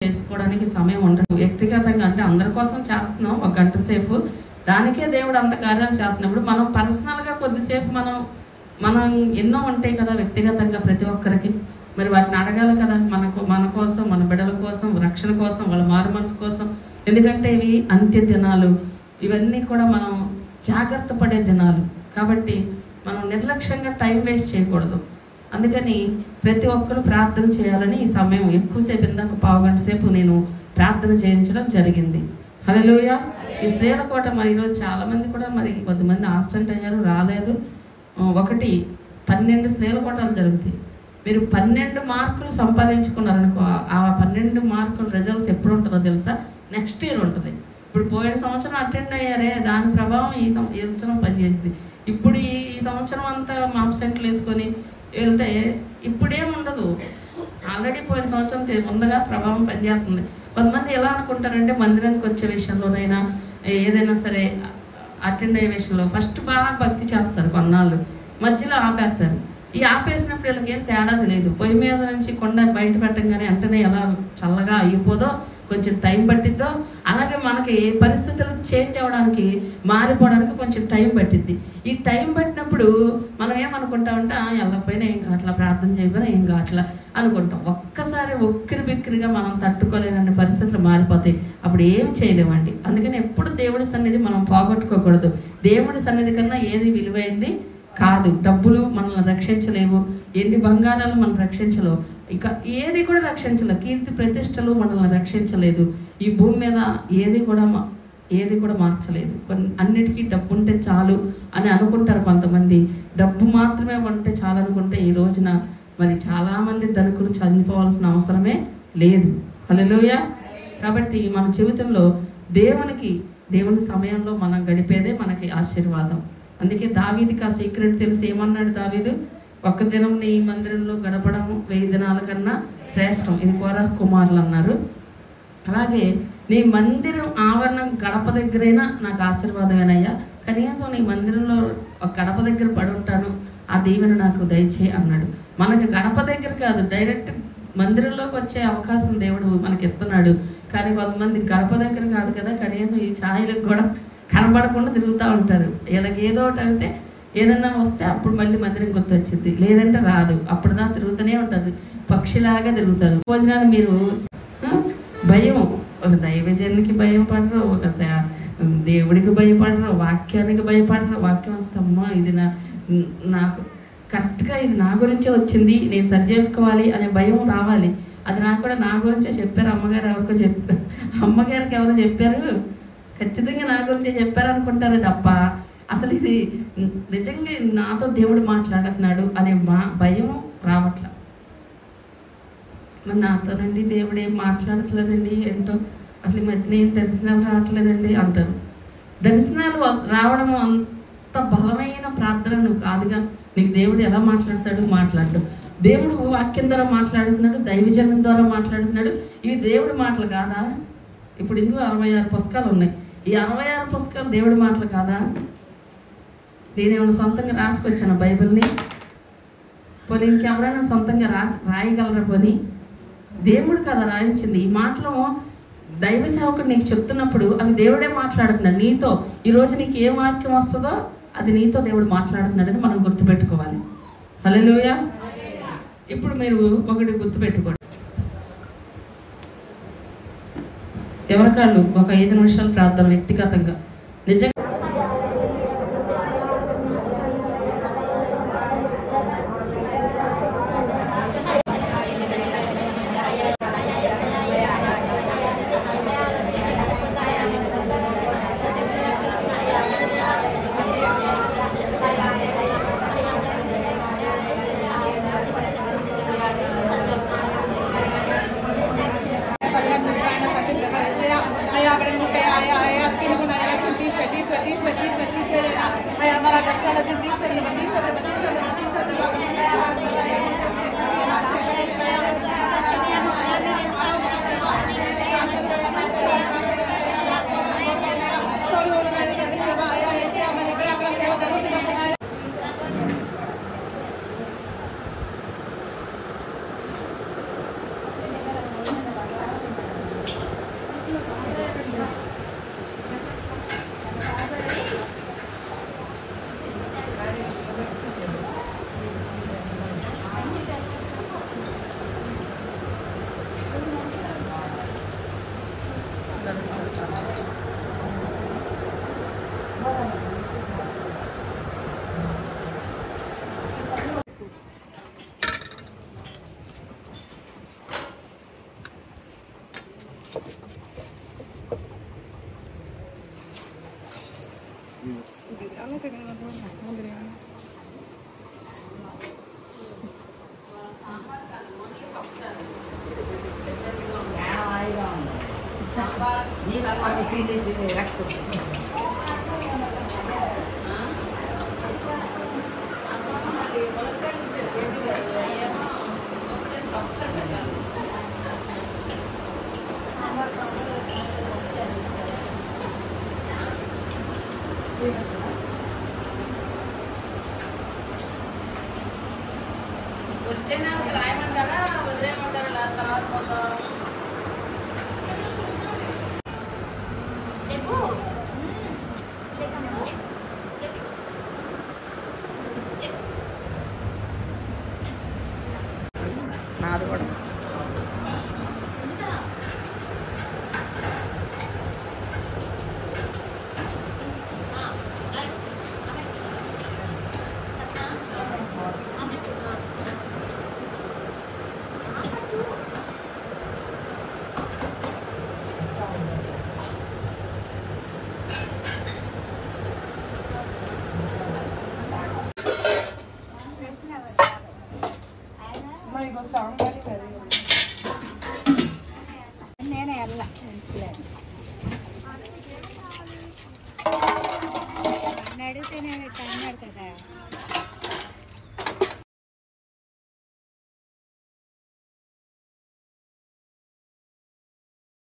చేసుకోవడానికి సమయం ఉండదు. వ్యక్తిగతంగా అంటే అందరి కోసం చేస్తున్నాం ఒక గంట సేపు, దానికే దేవుడు అంత కార్యాలు చేస్తున్నప్పుడు మనం పర్సనల్గా కొద్దిసేపు మనం ఎన్నో ఉంటాయి కదా వ్యక్తిగతంగా ప్రతి ఒక్కరికి. మరి వాటిని అడగాలి కదా, మన కోసం, మన బిడ్డల కోసం, రక్షణ కోసం, వాళ్ళ మారు మనసు కోసం. ఎందుకంటే ఇవి అంత్య దినాలు, ఇవన్నీ కూడా మనం జాగ్రత్త పడే దినాలు కాబట్టి మనం నిర్లక్ష్యంగా టైం వేస్ట్ చేయకూడదు. అందుకని ప్రతి ఒక్కరు ప్రార్థన చేయాలని ఈ సమయం ఎక్కువసేపు, ఇందాక పావుగంట సేపు నేను ప్రార్థన చేయించడం జరిగింది. హల్లెలూయా. ఈ స్త్రీల కోట మరి ఈరోజు చాలామంది కూడా మరి కొంతమంది ఆబ్సెంట్ అయ్యారు, రాలేదు. 12 స్త్రీల కోటాలు జరుగుతాయి. మీరు 12 మార్కులు సంపాదించుకున్నారనుకో, ఆ 12 మార్కుల రిజల్ట్స్ ఎప్పుడు ఉంటుందో తెలుసా? నెక్స్ట్ ఇయర్ ఉంటుంది. ఇప్పుడు పోయిన సంవత్సరం అటెండ్ అయ్యారే, దాని ప్రభావం ఈ సంవత్సరం పనిచేస్తుంది. ఇప్పుడు ఈ సంవత్సరం అంతా ఆబ్సెంట్లు వేసుకొని వెళ్తే ఇప్పుడేముండదు. ఆల్రెడీ పోయిన సంవత్సరం ముందుగా ప్రభావం పనిచేస్తుంది. కొంతమంది ఎలా అనుకుంటారంటే మందిరానికి వచ్చే విషయంలోనైనా ఏదైనా సరే అటెండ్ అయ్యే విషయంలో ఫస్ట్ బాగా భక్తి చేస్తారు, కొన్నాళ్ళు మధ్యలో ఆపేస్తారు. ఈ ఆపేసినప్పుడు వీళ్ళకి ఏం తేడా తెలియదు. పొయ్యి మీద నుంచి కొండ బయట పెట్టంగానే వెంటనే ఎలా చల్లగా అయిపోదో, కొంచెం టైం పట్టిద్దో, అలాగే మనకి పరిస్థితులు చేంజ్ అవ్వడానికి, మారిపోవడానికి కొంచెం టైం పట్టిద్ది. ఈ టైం పట్టినప్పుడు మనం ఏమనుకుంటామంటే వెళ్ళకపోయినా ఏం కావట్లా, ప్రార్థన చేయకపోయినా ఏం కావట్లా అనుకుంటాం. ఒక్కసారి ఉక్కిరి బిక్కిరిగా మనం తట్టుకోలేనన్ని పరిస్థితులు మారిపోతాయి. అప్పుడు ఏం చేయలేమండి. అందుకని ఎప్పుడు దేవుడి సన్నిధి మనం పోగొట్టుకోకూడదు. దేవుడి సన్నిధి కన్నా ఏది విలువైంది కాదు. డబ్బులు మనల్ని రక్షించలేవు, ఎన్ని బంగారాలు మనం రక్షించలేవు, ఇక ఏది కూడా రక్షించలేదు. కీర్తి ప్రతిష్టలు మనల్ని రక్షించలేదు. ఈ భూమి మీద ఏది కూడా మార్చలేదు. అన్నిటికీ డబ్బు ఉంటే చాలు అని అనుకుంటారు కొంతమంది. డబ్బు మాత్రమే ఉంటే చాలు అనుకుంటే ఈ రోజున మరి చాలామంది ధనికులు చనిపోవాల్సిన అవసరమే లేదు. హల్లెలూయా. కాబట్టి మన జీవితంలో దేవుని సమయంలో మనం గడిపేదే మనకి ఆశీర్వాదం. అందుకే దావీదుకి ఆ సీక్రెట్ తెలిసి ఏమన్నాడు దావీదు? ఒక్క దినం నీ మందిరంలో గడపడం 1000 దినాల కన్నా శ్రేష్టం. ఇది కోరహు కుమారులు అన్నారు. అలాగే నీ మందిరం ఆవరణం గడప దగ్గరైనా నాకు ఆశీర్వాదమేనయ్యా, కనీసం నీ మందిరంలో ఒక గడప దగ్గర పడి ఉంటాను, ఆ దీవెన నాకు దయచేయి అన్నాడు. మనకి గడప దగ్గర కాదు, డైరెక్ట్ మందిరంలోకి వచ్చే అవకాశం దేవుడు మనకి ఇస్తున్నాడు. కానీ కొంతమంది గడప దగ్గర కాదు కదా, కనీసం ఈ ఛాయలకు కూడా కనబడకుండా తిరుగుతూ ఉంటారు. వీళ్ళకి ఏదో ఒకటి అయితే ఏదన్నా వస్తే అప్పుడు మళ్ళీ మందిరం గుర్తొచ్చింది, లేదంటే రాదు. అప్పుడుదా తిరుగుతూనే ఉంటుంది, పక్షిలాగా తిరుగుతారు. భోజనాలు మీరు భయం, ఒక దైవజనునికి భయం పడరు, ఒక దేవుడికి భయపడరు, వాక్యానికి భయపడరు. వాక్యం వస్తామ్మా ఇది నాకు కరెక్ట్గా ఇది నా గురించే వచ్చింది, నేను సరి చేసుకోవాలి అనే భయం రావాలి. అది నాకు కూడా నా గురించే చెప్పారు, అమ్మగారికి ఎవరో చెప్పారు, ఖచ్చితంగా నా గురించి చెప్పారు అనుకుంటారు తప్ప అసలు ఇది నిజంగా నాతో దేవుడు మాట్లాడుతున్నాడు అనే భయం రావట్లా. మరి నాతోనండి దేవుడు ఏం మాట్లాడట్లేదండి, ఏంటో అసలు ఈ మధ్యన ఏం దర్శనాలు రావట్లేదండి అంటారు. దర్శనాలు రావడం అంత బలమైన ప్రార్థన నువ్వు కాదుగా. నీకు దేవుడు ఎలా మాట్లాడు. దేవుడు వాక్యం ద్వారా మాట్లాడుతున్నాడు, దైవజనం ద్వారా మాట్లాడుతున్నాడు. ఇవి దేవుడి మాటలు కాదా? ఇప్పుడు ఇందులో 66 పుస్తకాలు ఉన్నాయి. ఈ 66 పుస్తకాలు దేవుడి మాటలు కాదా? నేనేమైనా సొంతంగా రాసుకొచ్చాను బైబిల్ని? పోనీ ఇంకెవరైనా సొంతంగా రాయగలరా? పోనీ దేవుడు కదా రాయించింది. ఈ మాటలు దైవ సేవకుడు నీకు చెప్తున్నప్పుడు అవి దేవుడే మాట్లాడుతున్నాడు నీతో. ఈరోజు నీకు ఏ వాక్యం వస్తుందో అది నీతో దేవుడు మాట్లాడుతున్నాడని మనం గుర్తుపెట్టుకోవాలి. హల్లెలూయా. ఇప్పుడు మీరు ఒకటి గుర్తుపెట్టుకోండి, ఎవరికాళ్ళు ఒక 5 నిమిషాలు ప్రార్థన వ్యక్తిగతంగా. నిజంగా వచ్చే నెలకు రాయమంటారా వదిలేయమంటారా తర్వాత పోతాం నాది కూడా నేనే అల్ల అడిగితే నేను అన్నాడు కదా